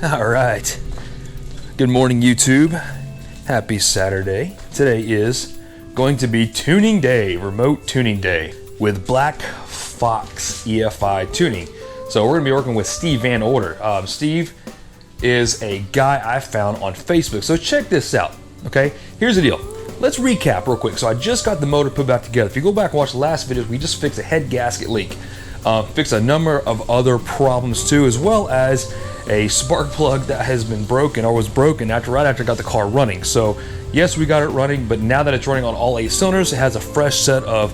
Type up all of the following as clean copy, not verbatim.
All right. Good morning, YouTube. Happy Saturday. Today is going to be tuning day, remote tuning day with Black Fox EFI Tuning. So we're going to be working with Steve VanOrder. Steve is a guy I found on Facebook. So check this out, okay? Here's the deal. Let's recap real quick. So I just got the motor put back together. If you go back and watch the last videos, we just fixed a head gasket leak. Fixed a number of other problems too, as well as a spark plug that has been broken or was broken right after I got the car running. So yes, we got it running, but now that it's running on all 8 cylinders, it has a fresh set of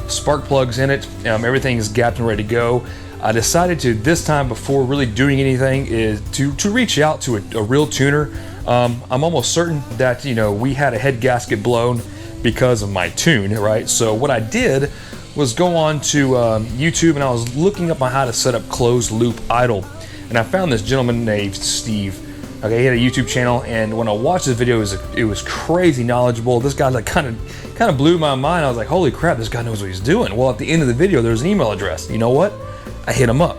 spark plugs in it. Everything is gapped and ready to go. I decided to, this time before really doing anything, is to reach out to a real tuner. I'm almost certain that, you know, we had a head gasket blown because of my tune, right? So what I did was go on to YouTube, and I was looking up on how to set up closed loop idle. And I found this gentleman named Steve. Okay, he had a YouTube channel, and when I watched this video, it was crazy knowledgeable. This guy like kind of blew my mind. I was like, holy crap, this guy knows what he's doing. Well, at the end of the video, there's an email address. You know what? I hit him up.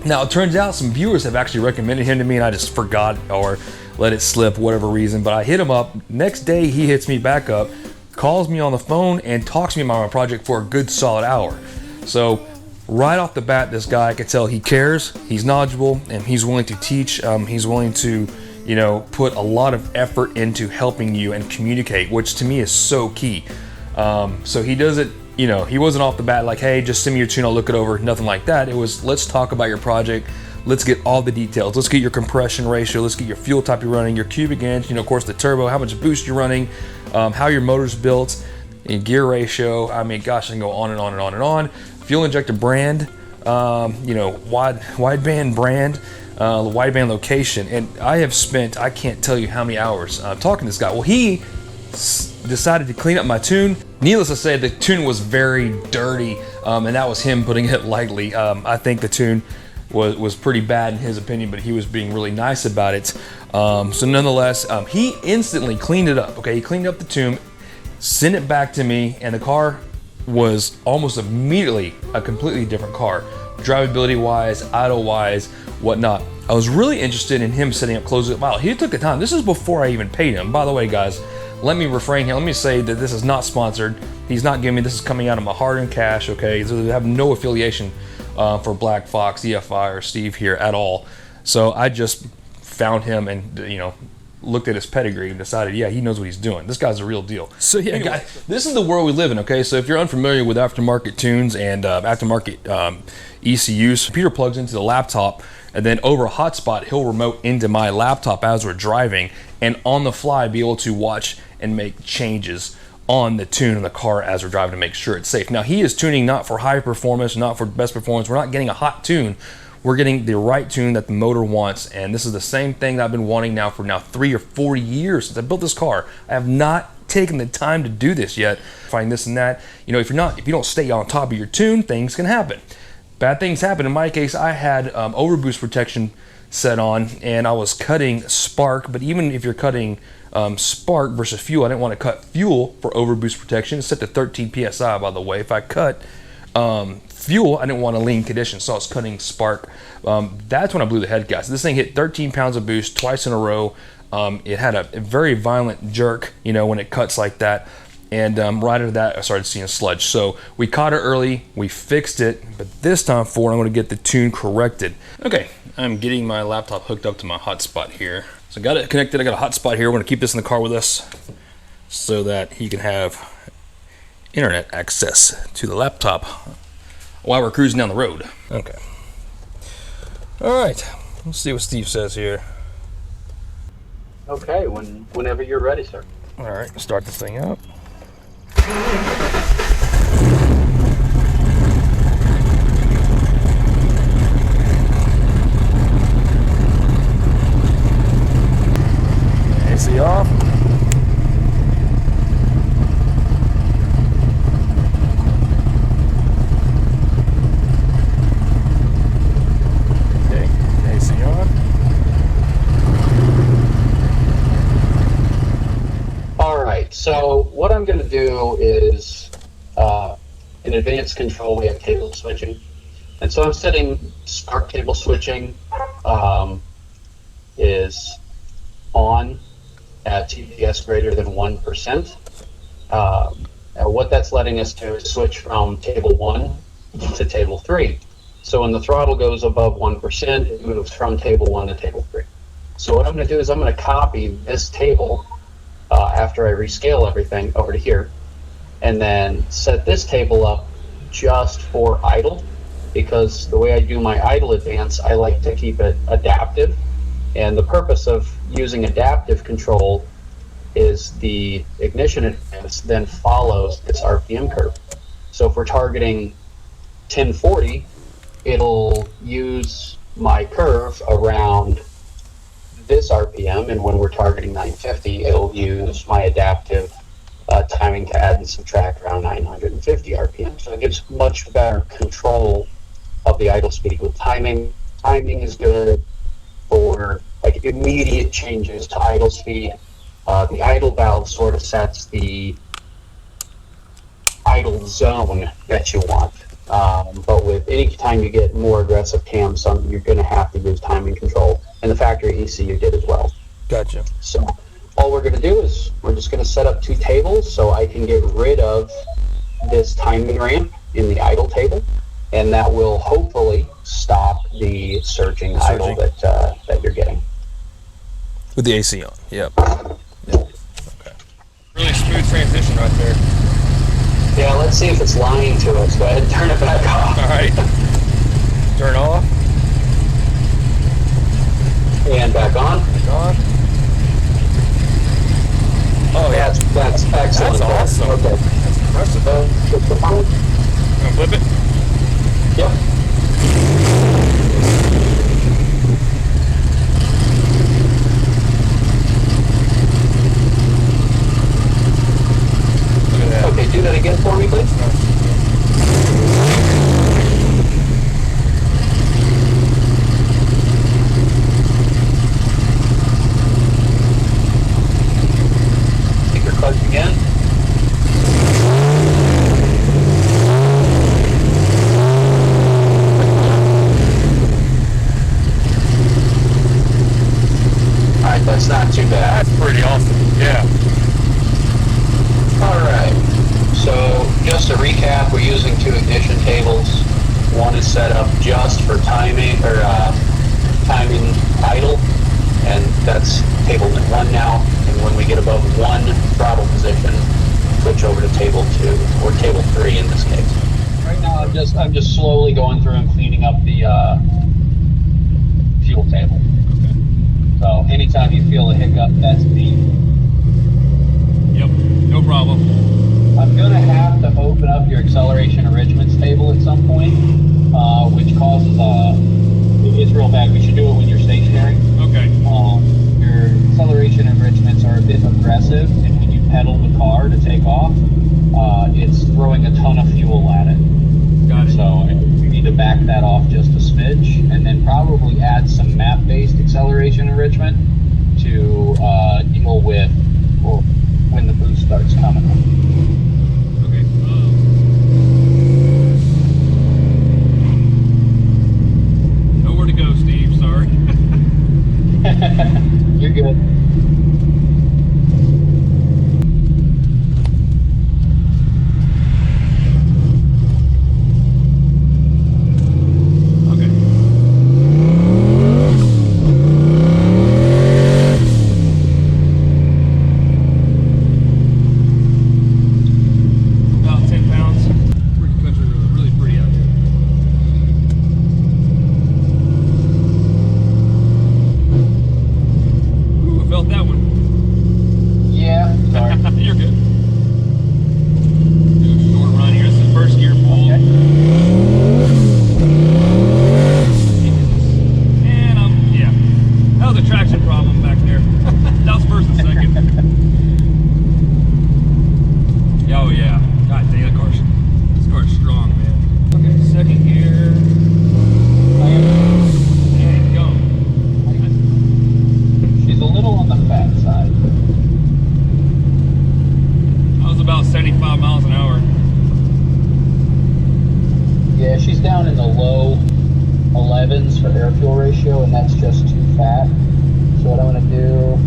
Now, it turns out some viewers have actually recommended him to me, and I just forgot or let it slip, whatever reason. But I hit him up. Next day, he hits me back up, calls me on the phone, and talks to me about my project for a good solid hour. So right off the bat, this guy, I could tell he cares, he's knowledgeable, and he's willing to teach. He's willing to, you know, put a lot of effort into helping you and communicate, which to me is so key. So he does it, you know, he wasn't off the bat like, hey, just send me your tune, I'll look it over, nothing like that. It was, let's talk about your project, let's get all the details, let's get your compression ratio, let's get your fuel type you're running, your cubic inch, you know, of course the turbo, how much boost you're running, how your motor's built, and gear ratio. I mean, gosh, I can go on and on and on and on. Fuel injector brand, you know, wideband brand, wideband location. And I have spent, I can't tell you how many hours talking to this guy. Well, he decided to clean up my tune. Needless to say, the tune was very dirty, and that was him putting it lightly. I think the tune was pretty bad in his opinion, but he was being really nice about it. So nonetheless, he instantly cleaned it up. Okay, he cleaned up the tune, sent it back to me, and the car was almost immediately a completely different car, drivability wise, idle wise, whatnot. I was really interested in him setting up closed loop. Wow, he took the time. This is before I even paid him. By the way, guys, let me refrain here. Let me say that this is not sponsored. He's not giving me, this is coming out of my hard-earned cash, okay? So they have no affiliation for Black Fox, EFI, or Steve here at all. So I just found him and, you know, looked at his pedigree and decided, yeah, he knows what he's doing. This guy's a real deal. So yeah, anyway, guys, this is the world we live in, okay? So if you're unfamiliar with aftermarket tunes and aftermarket ECUs, computer plugs into the laptop, and then over a hotspot, he'll remote into my laptop as we're driving, and on the fly be able to watch and make changes on the tune of the car as we're driving to make sure it's safe. Now, he is tuning not for high performance, not for best performance. We're not getting a hot tune. We're getting the right tune that the motor wants, and this is the same thing that I've been wanting now for 3 or 4 years since I built this car. I have not taken the time to do this yet. Find this and that. You know, if you don't stay on top of your tune, things can happen. Bad things happen. In my case, I had overboost protection set on, and I was cutting spark. But even if you're cutting spark versus fuel, I didn't want to cut fuel for overboost protection. It's set to 13 psi, by the way. If I cut fuel, I didn't want a lean condition, so I was cutting spark. That's when I blew the head gasket. This thing hit 13 pounds of boost twice in a row. It had a very violent jerk, you know, when it cuts like that. And right after that, I started seeing sludge. So we caught it early, we fixed it, but this time forward, I'm gonna get the tune corrected. Okay, I'm getting my laptop hooked up to my hotspot here. So I got it connected, I got a hotspot here. We're gonna keep this in the car with us so that he can have internet access to the laptop while we're cruising down the road. Okay. All right, let's see what Steve says here. Okay, whenever you're ready, sir. All right, start this thing up. AC off. Okay, AC on. All right, so what I'm going to do is, in advanced control, we have cable switching. And so I'm setting spark cable switching is on at TPS greater than 1%. What that's letting us do is switch from table 1 to table 3. So when the throttle goes above 1%, it moves from table 1 to table 3. So what I'm going to do is I'm going to copy this table after I rescale everything over to here, and then set this table up just for idle, because the way I do my idle advance, I like to keep it adaptive. And the purpose of using adaptive control is the ignition advance then follows this RPM curve. So if we're targeting 1040, it'll use my curve around this RPM, and when we're targeting 950, it'll use my adaptive timing to add and subtract around 950 RPM. So it gives much better control of the idle speed with timing. Timing is good for like immediate changes to idle speed. The idle valve sort of sets the idle zone that you want. But with any time you get more aggressive cams, you're going to have to use timing control. And the factory ECU did as well. Gotcha. So all we're going to do is we're just going to set up 2 tables so I can get rid of this timing ramp in the idle table, and that will hopefully stop the surging idle that you're getting. With the AC on, yep. Yep. Okay. Really smooth transition right there. Yeah, let's see if it's lying to us. Go ahead and turn it back off. All right. Turn off. And back on. Back on. Oh yeah, That's excellent. That's awesome. Okay. That's impressive. Switch the phone. Gonna flip it? Yep. Look at that. Okay, do that again for me, please. Take your clutch again. Alright, that's not too bad. That's pretty awesome. Yeah. Alright, so just to recap, we're using 2 ignition tables. One is set up just for timing timing idle, and that's table 1 now. And when we get above 1 throttle position, switch over to table 2 or table 3 in this case. Right now, I'm just slowly going through and cleaning up the fuel table. Okay. So anytime you feel a hiccup, that's me. Yep. No problem. I'm going to have to open up your acceleration enrichments table at some point, which causes it's real bad. We should do it when you're stationary. Okay. Your acceleration enrichments are a bit aggressive, and when you pedal the car to take off, it's throwing a ton of fuel at it. Got it. So we need to back that off just a smidge, and then probably add some map-based acceleration enrichment to deal with when the boost starts coming. Okay. Nowhere to go, Steve. Sorry. You're good. About 10 pounds. Pretty country, really pretty out here. Ooh, I felt that one. Yeah. Sorry. You're good. Do a short run here. This is first gear pull. Okay. And yeah. That was a traction problem back there. That was first and second. Oh yeah. God dang, this car's strong, man. Okay, second gear. And go. She's a little on the fat side. I was about 75 miles an hour. Yeah, she's down in the low 11s for air fuel ratio, and that's just too fat. So what I'm going to do,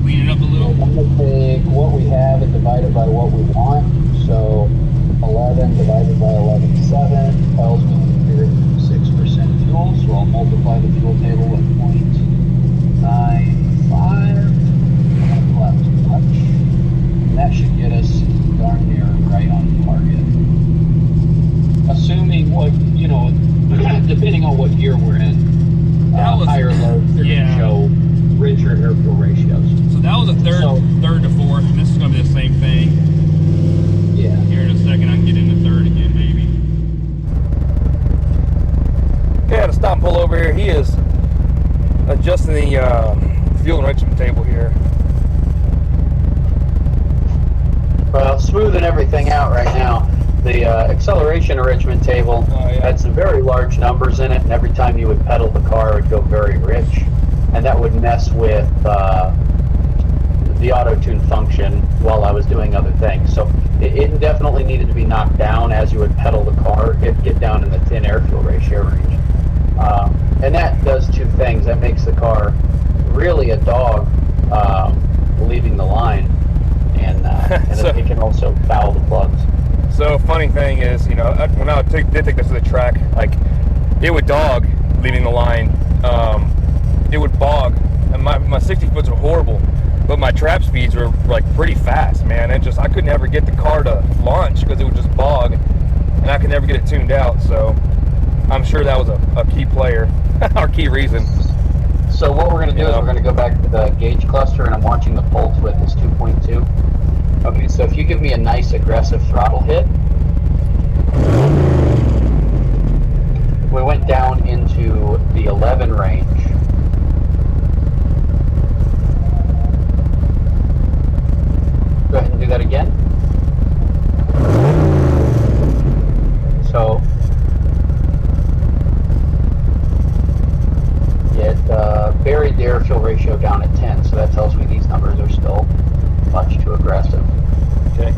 Lean it up a little. I'm going to take what we have and divide it by what we want. So 11 divided by 11.7 tells me we're 6% fuel. So I'll multiply the fuel table with 0.95. Left much. And that should get us darn near right on target. Assuming what, you know, depending on what year we're in, higher loads are going to show richer air-fuel ratios. So that was a third to fourth, and this is going to be the same thing. Yeah. Here in a second, I can get into third again, maybe. Okay, I had to stop and pull over here. He is adjusting the fuel enrichment table here. Well, smoothing everything out right now. The acceleration enrichment table had some very large numbers in it, and every time you would pedal the car, it would go very rich, and that would mess with the auto-tune function while I was doing other things. So it definitely needed to be knocked down as you would pedal the car, get down in the thin air-fuel ratio range. And that does two things. That makes the car really a dog leaving the line, and so, it can also foul the plugs. So funny thing is, you know, when I did take this to the track, like, it would dog leaving the line. It would bog, and my 60 foots are horrible, but my trap speeds were like pretty fast, man. And just I could never get the car to launch because it would just bog, and I could never get it tuned out. So I'm sure that was a key player, or key reason. So what we're going to do is we're going to go back to the gauge cluster, and I'm watching the pulse width is 2.2. Okay, so if you give me a nice aggressive throttle hit, we went down into the 11 range. Go ahead and do that again. So it buried the air fuel ratio down at 10, so that tells me these numbers are still much too aggressive. Okay.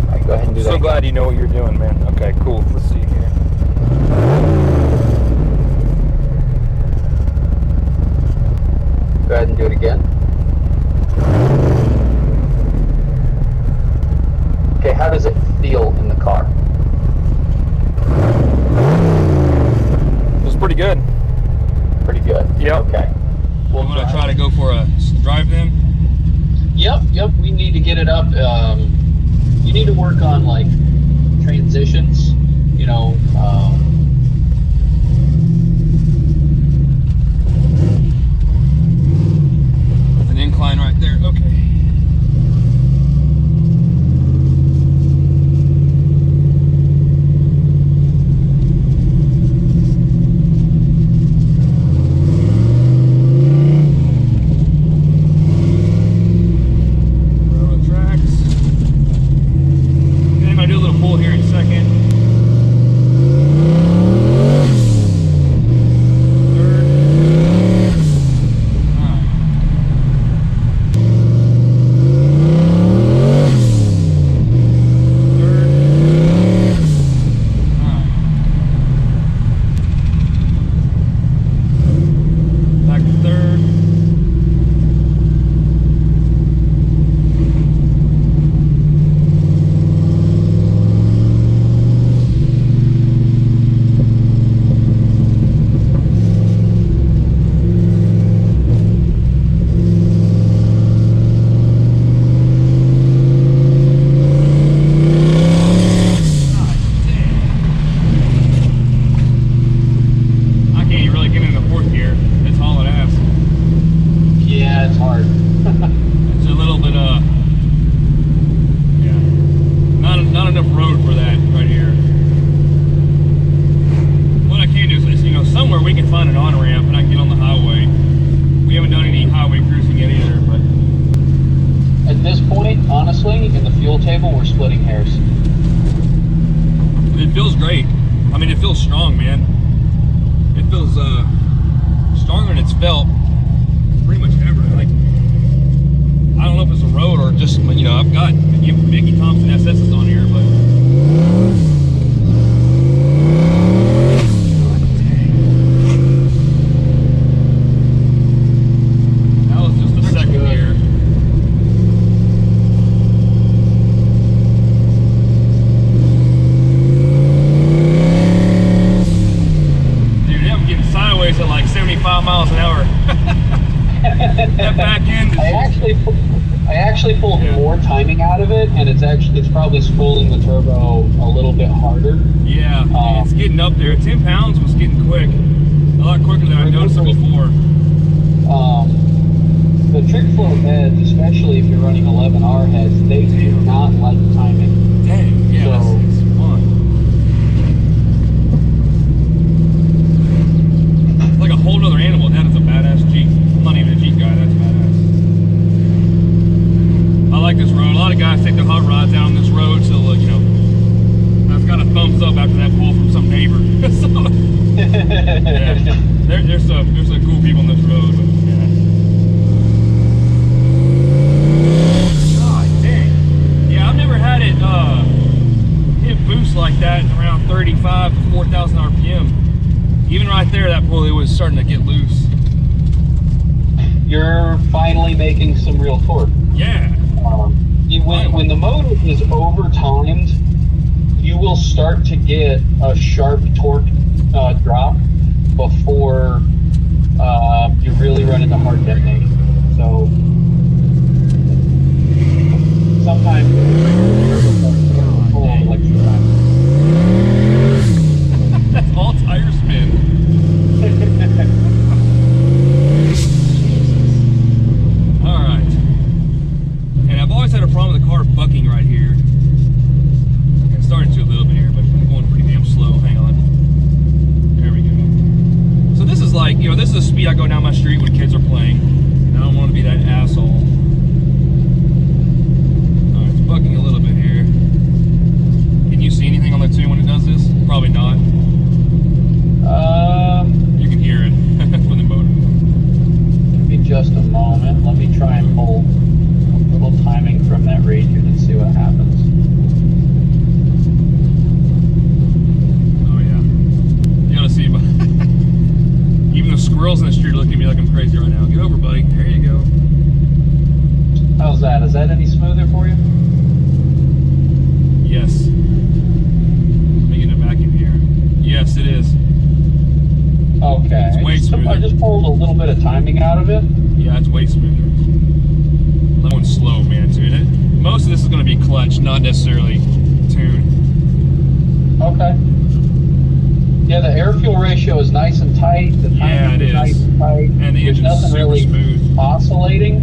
All right, go ahead and do that. So glad you know what you're doing, man. Okay, cool. Let's see here. Go ahead and do it again. Okay, how does it feel in the car? It was pretty good. Pretty good. Yeah. Okay. We're going to try to go for a drive then? Yep. We need to get it up. You need to work on, like, transitions, you know. There's an incline right there. Okay. Strong, man. It feels stronger than it's felt pretty much ever. Like, I don't know if it's a road or just, you know, I've got Mickey Thompson SS's on here, but I actually pulled more timing out of it, and it's probably spooling the turbo a little bit harder. Yeah, it's getting up there. 10 pounds was getting quick. A lot quicker than I noticed it before. The trick flow heads, especially if you're running 11R heads, they do not like timing. Dang, yeah, So, that's fun. It's like a whole other animal. That is a badass Jeep. I'm not even a Jeep guy, that's badass. I like this road. A lot of guys take their hot rods out on this road, so you know, I've got a thumbs up after that pull from some neighbor. So, yeah, there's some cool people on this road. But, yeah. God dang. Yeah, I've never had it hit boost like that around 35 to 4,000 RPM. Even right there, that pulley was starting to get loose. You're finally making some real torque. Yeah. When the motor is over timed, you will start to get a sharp torque drop before you really run into hard detonation. So sometimes that's all tire spin. All right. And I've always had a problem with the car bucking right here. Okay, starting to a little bit here, but I'm going pretty damn slow. Hang on. There we go. So this is like, you know, this is the speed I go down my street when kids are playing. And I don't want to be that asshole. All right, it's bucking a little bit here. Can you see anything on the tune when it does this? Probably not. You can hear it from the motor. Give me just a moment. Let me try and pull a little timing from that region and see what happens. Oh yeah. You gotta see, even the squirrels in the street are looking at me like I'm crazy right now. Get over, buddy. There you go. How's that? Is that any smoother for you? Yes. Let me get it back in here. Yes, it is. Okay. It's way smoother. I just pulled a little bit of timing out of it. Yeah, it's way smoother. That one's slow, man, too. Most of this is going to be clutch, not necessarily tune. Okay. Yeah, the air-fuel ratio is nice and tight. The timing is nice and tight. And the engine's super really smooth. Oscillating.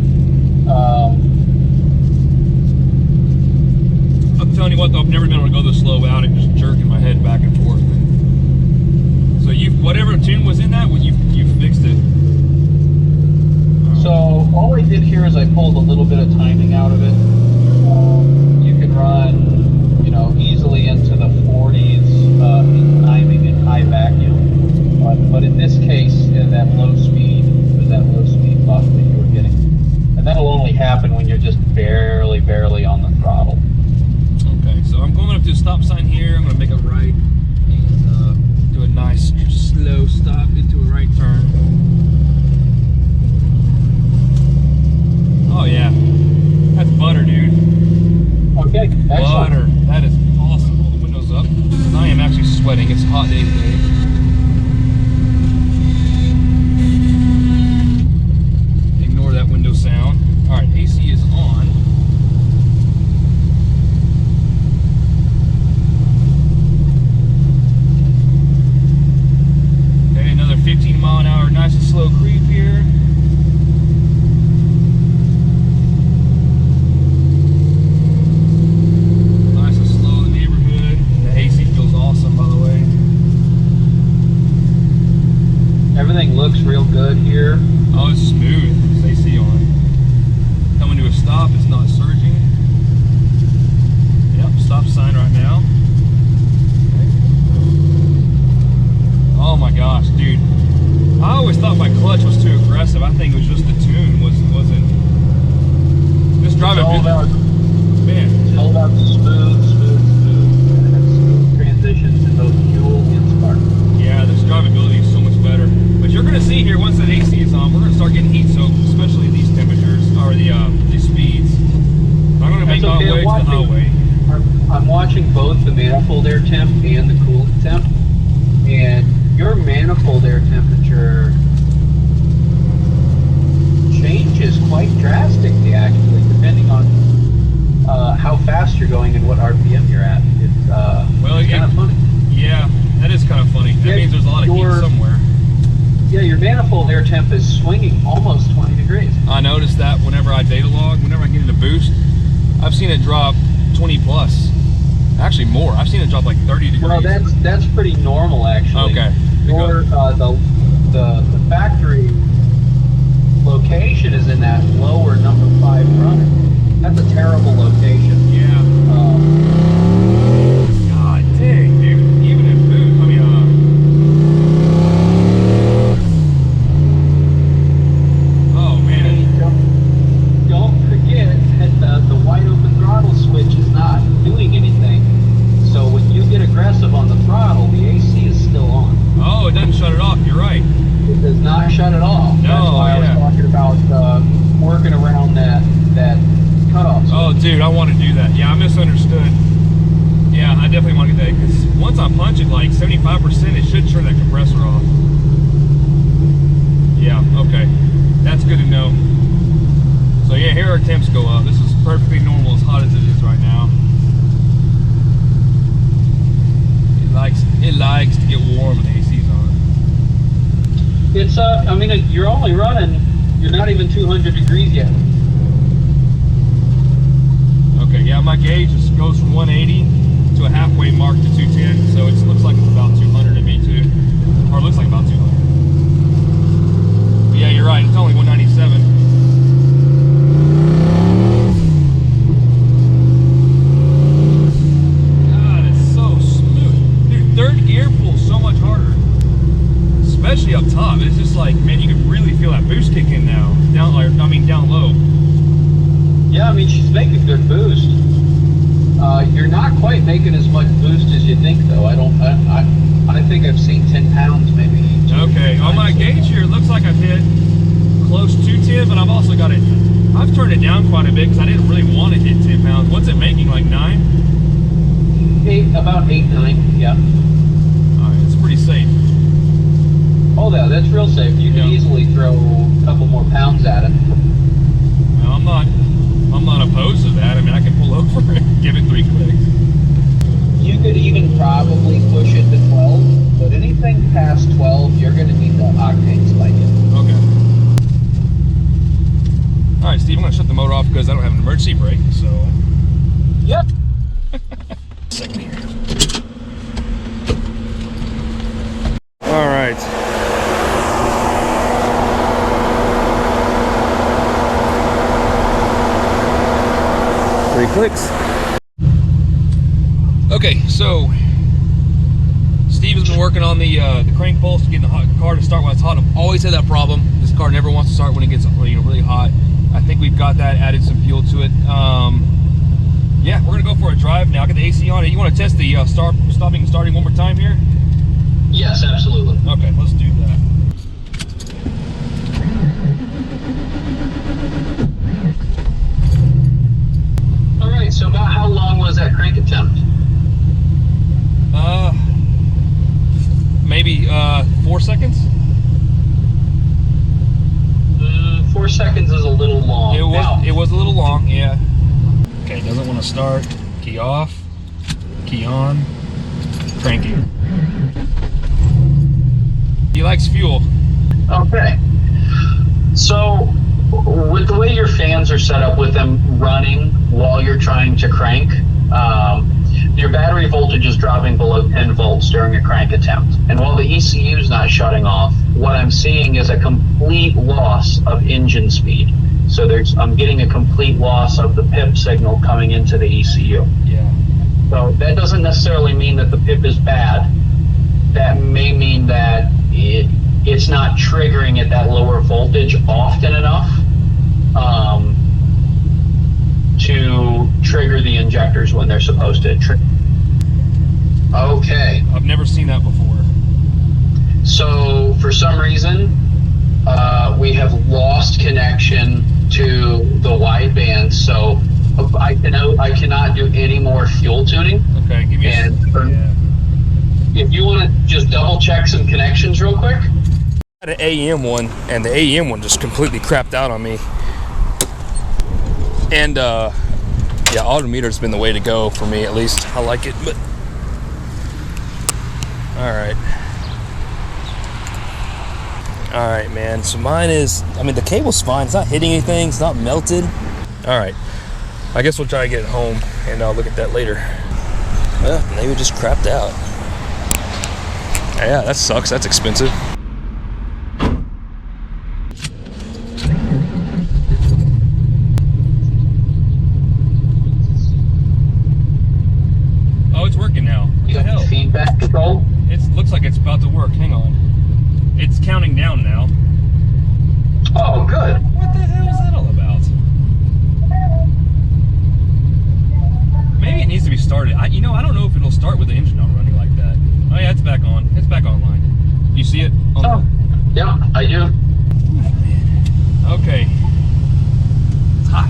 I'm telling you what, though, I've never been able to go this slow without it just jerking my head back and forth. So whatever tune was in that, you fixed it. So all I did here is I pulled a little bit of timing out of it. You can run, you know, easily into the 40s in timing and high vacuum. But in this case, that low speed buff that you were getting, and that'll only happen when you're just barely on the throttle. Okay, so I'm going up to a stop sign here. I'm going to make a right and do a nice slow stop into a right turn. Oh yeah, that's butter, dude. Okay, excellent. Butter, that is awesome. Hold the windows up. I am actually sweating. It's a hot day today. Ignore that window sound. All right, AC is on. Okay, another 15 mile an hour, nice and slow creep here. Nice and slow in the neighborhood. The AC feels awesome, by the way. Everything looks real good here. Oh, it's smooth. It's AC on. Coming to a stop, it's not surging. Yep, stop sign right now. Okay. Oh my gosh, dude. I always thought my clutch was too aggressive. I think it was just the tune wasn't. This driving It's all about, man. it's all about smooth transitions in both fuel and spark. Yeah, this drivability is so much better. But you're gonna see here once that AC is on, we're gonna start getting heat soaked, especially these temperatures or these speeds. I'm gonna make my way to the highway. I'm watching both the manifold air temp and the coolant temp, and your manifold air temperature changes quite drastically, actually, depending fast you're going and what RPM you're at. It's kind of funny. Yeah, that is kind of funny. That means there's a lot of heat somewhere. Yeah, your manifold air temp is swinging almost 20 degrees. I noticed that whenever I data log, whenever I get into boost, I've seen it drop 20 plus. Actually more. I've seen it drop like 30 degrees. Well, that's pretty normal actually. Okay. Your the factory location is in that lower number 5 run. That's a terrible location. Yeah. God dang, dude. Even in boost, I mean, oh man. And don't forget that the wide open throttle switch is not doing anything. So when you get aggressive on the throttle, the AC is still on. Oh, it doesn't shut it off. You're right. It does not shut it off. No, that's why I was talking about working around that cutoff. Oh, dude, I want to do that. Yeah, I misunderstood. Yeah, I definitely want to get that because once I punch it like 75%, it should turn that compressor off. Yeah, okay. That's good to know. So yeah, here our temps go up. This is perfectly normal as hot as it is right now. It likes to get warm when the AC's on. It's I mean, you're only running, you're not even 200 degrees yet. Okay, yeah, my gauge goes from 180 to a halfway mark to 210, so it looks like it's about 200 to me too. Or it looks like about 200. But yeah, you're right, it's only 197. Third gear pulls so much harder, especially up top. It's just like, man, you can really feel that boost kick in now. Down low. Yeah, I mean, she's making good boost. You're not quite making as much boost as you think, though. I think I've seen 10 pounds maybe. Okay, on my gauge here, it looks like I've hit close to 10, but I've also got it. I've turned it down quite a bit because I didn't really want to hit 10 pounds. What's it making? Like 9? About 8, 9, yeah. Alright, it's pretty safe. Oh, yeah, that's real safe. You can easily throw a couple more pounds at it. Well, I'm not opposed to that. I mean, I can pull over and give it 3 clicks. You could even probably push it to 12, but anything past 12, you're going to need the octane spike it. Okay. Alright, Steve, I'm going to shut the motor off because I don't have an emergency brake, so... Yep. Second here. All right. Three clicks. Okay, so Steve has been working on the crank pulse to get the car to start when it's hot. I've always had that problem. This car never wants to start when it gets really hot. I think we've got that, added some fuel to it. Yeah, we're gonna go for a drive now. Get the AC on it. You want to test the stopping and starting one more time here? Yes, absolutely. Okay, let's do that. All right. So about how long was that crank attempt? Maybe 4 seconds. 4 seconds is a little long. It was a little long, yeah. Okay, doesn't want to start. Key off, key on, cranking. He likes fuel. Okay. So with the way your fans are set up with them running while you're trying to crank, your battery voltage is dropping below 10 volts during a crank attempt. And while the ECU is not shutting off, what I'm seeing is a complete loss of engine speed. So I'm getting a complete loss of the PIP signal coming into the ECU. Yeah. So that doesn't necessarily mean that the PIP is bad. That may mean that it's not triggering at that lower voltage often enough to trigger the injectors when they're supposed to trigger. Okay. I've never seen that before. So for some reason, we have lost connection to the wideband. So I cannot do any more fuel tuning. Okay, give me if you want to just double check some connections real quick. I had an AM one, and the AM one just completely crapped out on me. And Yeah, odometer's been the way to go for me, at least. I like it, but alright. Alright, man. So mine is, I mean, the cable's fine. It's not hitting anything. It's not melted. Alright. I guess we'll try to get it home, and I'll look at that later. Well, maybe it just crapped out. Yeah, that sucks. That's expensive. Oh, it's working now. What the hell? Feedback control? It looks like it's about to work. Hang on. It's counting down now. Oh, good. What the hell is that all about? Maybe it needs to be started. I don't know if it'll start with the engine on running like that. Oh yeah, it's back on. It's back online. You see it? Yeah, I do. Okay. It's hot.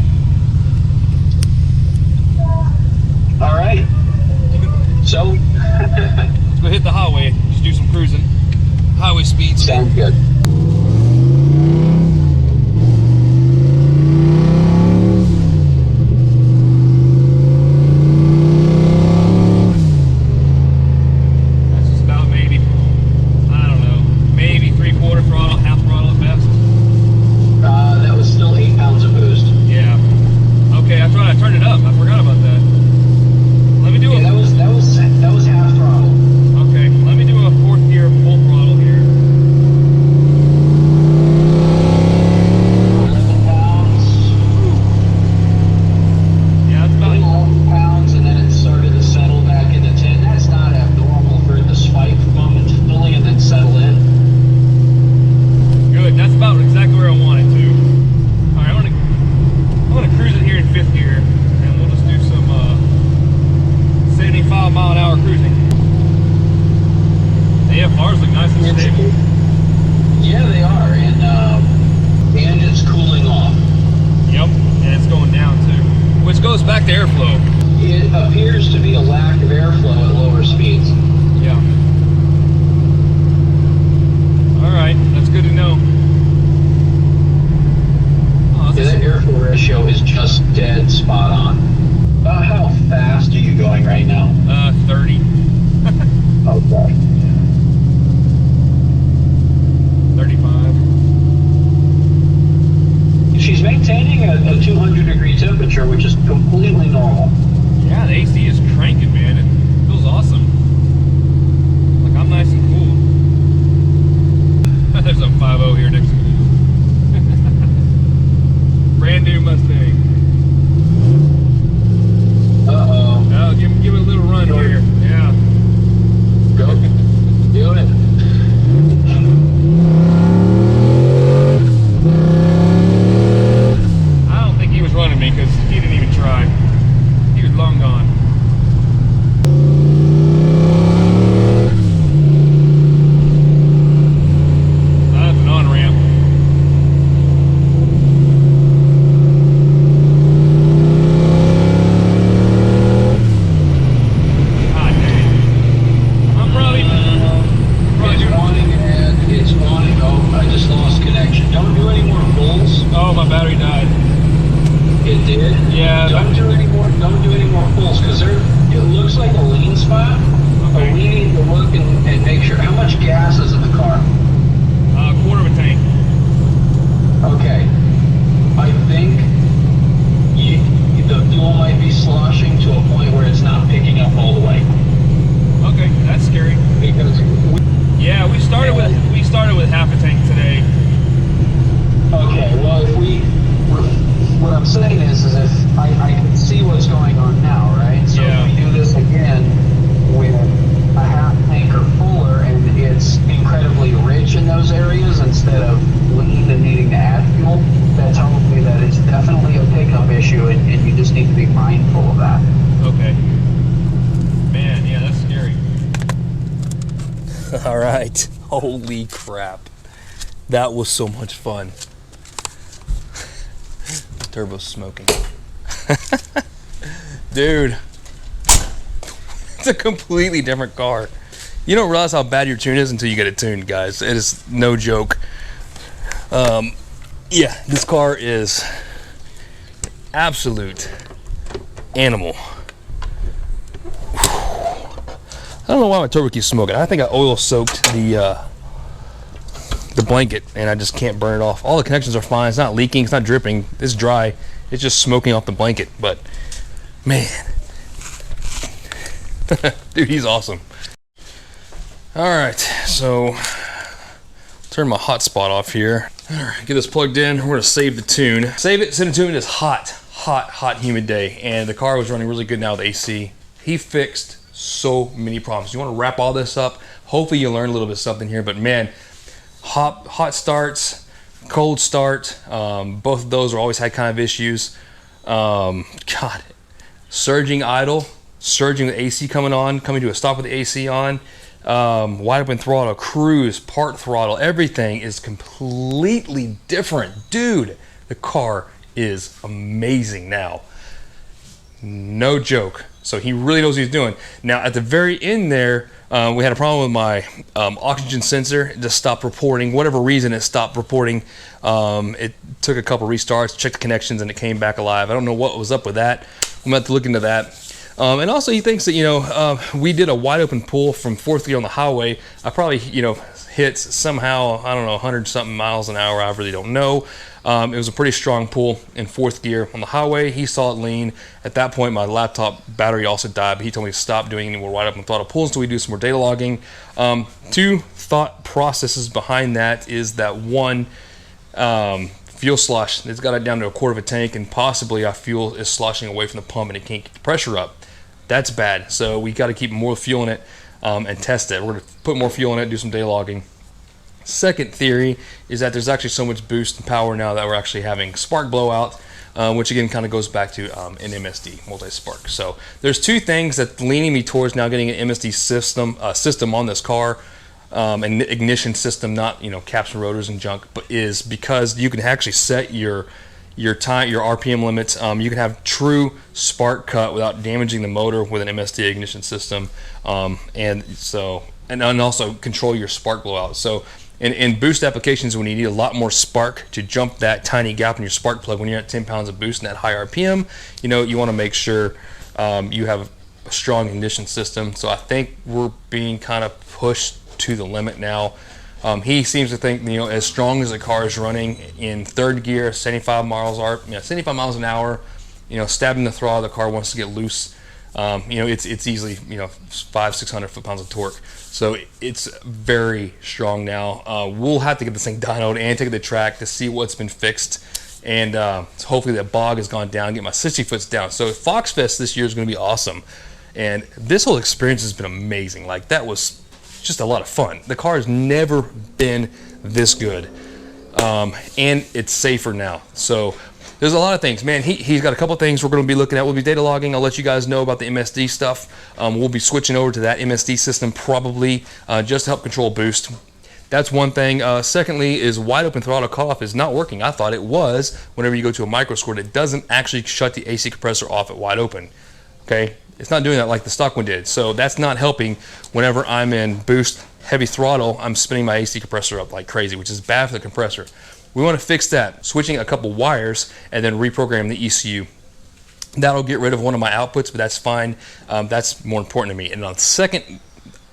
All right. So, Let's go hit the highway. Just do some cruising. Highway speeds. sounds good. That's just about maybe, I don't know, maybe 3/4 throttle, half throttle at best. That was still 8 pounds of boost. Yeah. Okay, I thought I turned it up. I forgot about that. Let me do Yeah, that was half throttle. Okay, let me do a 4th gear full throttle here. 11 pounds. Yeah, it's about 11 pounds, and then it started to settle back into 10. That's not abnormal for it to spike from it fully and then settle in. good. That's about exactly where I want it to. All right, I'm gonna cruise it here in 5th gear, and we'll just do some 75-mile-an-hour cruising. The AFRs look nice and stable. Yeah, they are, and it's cooling off. Yep, and it's going down too, which goes back to airflow. It appears to be a lack of airflow at lower speeds. Yeah. All right, that's good to know. Oh, Yeah, that airflow ratio is just dead spot on. About how fast are you going right now? 30. Okay. 35. She's maintaining a 200-degree temperature, which is completely normal. Yeah, the AC is cranking, man. It feels awesome. Like I'm nice and cool. There's a 5.0 here next to me. Brand new Mustang. Uh-oh. Oh, give it a little run here. Yeah. Go. Do it. I don't think he was running me because he didn't even try. He was long gone. That's an on-ramp. God dang. I'm probably It's doing. wanting, and it's wanting. Oh, I just lost connection. Don't do any more pulls. Oh, my battery died. It did. Yeah. Don't do any more. Don't do any more pulls because it looks like a lean spot. Okay. But we need to look and make sure. How much gas is in the car? Quarter of a tank. Okay. I think the fuel might be sloshing to a point where it's not picking up all the way. Okay, that's scary. Because Yeah, we started with half a tank today. okay, well, what I'm saying is if I can see what's going on now, right? So Yeah. if we do this again with a half tank or fuller, and it's incredibly rich in those areas instead of lean and needing to add fuel, that tells me that it's definitely a pickup issue, and you just need to be mindful of that. Okay. Man, yeah, that's scary. All right. Holy crap. That was so much fun. Turbo's smoking. Dude. It's a completely different car. You don't realize how bad your tune is until you get it tuned, guys. It is no joke. Yeah, this car is absolute animal. I don't know why my turbo keeps smoking. I think I oil soaked the blanket and I just can't burn it off. All the connections are fine. It's not leaking. It's not dripping. It's dry. It's just smoking off the blanket. But man, dude, he's awesome. All right, so turn my hotspot off here. All right, get this plugged in. We're gonna save the tune. Save it, send it to him. It's hot, humid day, and the car was running really good now with AC. He fixed so many problems. You want to wrap all this up. Hopefully you learn a little bit of something here, but man, hot starts, cold start, both of those are always had kind of issues. God, surging idle, surging with AC coming to a stop with the AC on, wide open throttle, cruise, part throttle, everything is completely different. Dude, the car is amazing now. No joke. So he really knows what he's doing. Now at the very end there, we had a problem with my oxygen sensor. It just stopped reporting. Whatever reason, it stopped reporting. It took a couple restarts, checked the connections, and it came back alive. I don't know what was up with that. I'm gonna have to look into that. And also he thinks that, you know, we did a wide open pull from 4th gear on the highway. I probably, you know, hit somehow, I don't know, 100 something miles an hour. I really don't know. It was a pretty strong pull in 4th gear on the highway. He saw it lean. At that point, my laptop battery also died, but he told me to stop doing any more wide open throttle pulls until we do some more data logging. Two thought processes behind that is that one, fuel slosh. It's got it down to 1/4 of a tank, and possibly our fuel is sloshing away from the pump and it can't get the pressure up. That's bad. So we got to keep more fuel in it and test it. We're going to put more fuel in it, do some data logging. Second theory is that there's actually so much boost and power now that we're actually having spark blowout, which again kind of goes back to an MSD, multi-spark. So there's two things that leaning me towards now getting an MSD system on this car, an ignition system, not, you know, caps and rotors and junk, but is because you can actually set your time, your RPM limits. You can have true spark cut without damaging the motor with an MSD ignition system, and also control your spark blowout. So in boost applications, when you need a lot more spark to jump that tiny gap in your spark plug, when you're at 10 pounds of boost and that high RPM, you know, you want to make sure you have a strong ignition system. So I think we're being kind of pushed to the limit now. He seems to think, you know, as strong as the car is running in 3rd gear, 75 miles an hour, you know, stabbing the throttle, the car wants to get loose. You know, it's easily, you know, 500-600 foot-pounds of torque. So it's very strong now. We'll have to get this thing dynoed and take it to the track to see what's been fixed. And hopefully that bog has gone down, get my 60 foots down. So Fox Fest this year is going to be awesome. And this whole experience has been amazing. Like, that was just a lot of fun. The car has never been this good. And it's safer now. So there's a lot of things, man. He's got a couple things we're going to be looking at. We'll be data logging. I'll let you guys know about the MSD stuff. We'll be switching over to that MSD system probably just to help control boost. That's one thing. Secondly is wide open throttle cutoff is not working. I thought it was. Whenever you go to a Microsquirt, it doesn't actually shut the AC compressor off at wide open. Okay, it's not doing that like the stock one did. So that's not helping. Whenever I'm in boost heavy throttle, I'm spinning my AC compressor up like crazy, which is bad for the compressor. We want to fix that, switching a couple wires and then reprogram the ECU. That'll get rid of one of my outputs, but that's fine. That's more important to me. And on the second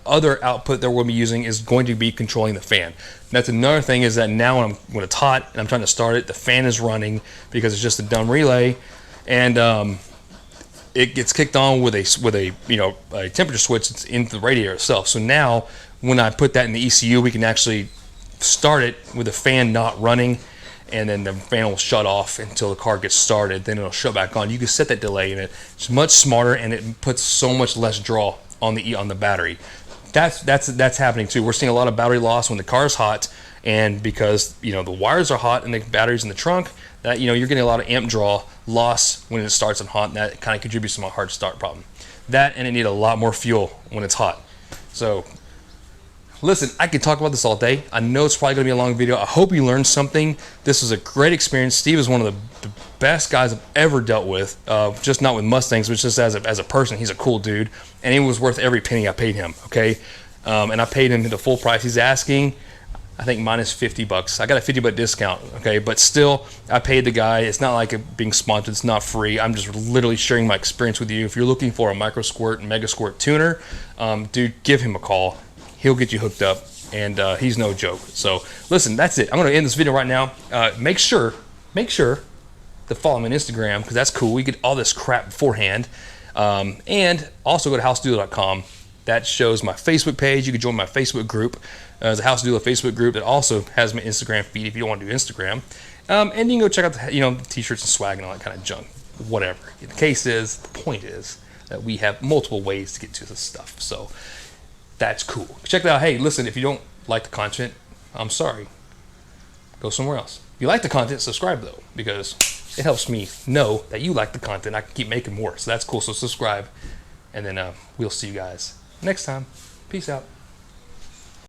other output that we're going to be using is going to be controlling the fan. And that's another thing, is that now when it's hot and I'm trying to start it, the fan is running because it's just a dumb relay, and it gets kicked on with a you know, a temperature switch that's in the radiator itself. So now when I put that in the ECU, we can actually start it with the fan not running, and then the fan will shut off until the car gets started, then it'll shut back on. You can set that delay in it. It's much smarter, and it puts so much less draw on the battery. That's happening too. We're seeing a lot of battery loss when the car's hot, and because, you know, the wires are hot and the battery's in the trunk, that, you know, you're getting a lot of amp draw loss when it starts on hot, and that kind of contributes to my hard start problem. That, and it need a lot more fuel when it's hot. So listen, I could talk about this all day. I know it's probably going to be a long video. I hope you learned something. This was a great experience. Steve is one of the best guys I've ever dealt with, just not with Mustangs, but just as a person. He's a cool dude, and he was worth every penny I paid him, okay? And I paid him the full price he's asking. I think minus 50 bucks. I got a 50 buck discount, okay? But still, I paid the guy. It's not like it being sponsored. It's not free. I'm just literally sharing my experience with you. If you're looking for a Microsquirt and Megasquirt tuner, dude, give him a call. He'll get you hooked up, and he's no joke. So listen, that's it. I'm gonna end this video right now. Make sure to follow him on Instagram, because that's cool. We get all this crap beforehand. And also go to howstudio.com. That shows my Facebook page. You can join my Facebook group. There's a House Doula Facebook group that also has my Instagram feed if you don't want to do Instagram. And you can go check out the t-shirts and swag and all that kind of junk. Whatever. The point is that we have multiple ways to get to this stuff. So that's cool. Check that out. Hey, listen, if you don't like the content, I'm sorry. Go somewhere else. If you like the content, subscribe though, because it helps me know that you like the content. I can keep making more. So that's cool. So subscribe, and then we'll see you guys next time. Peace out.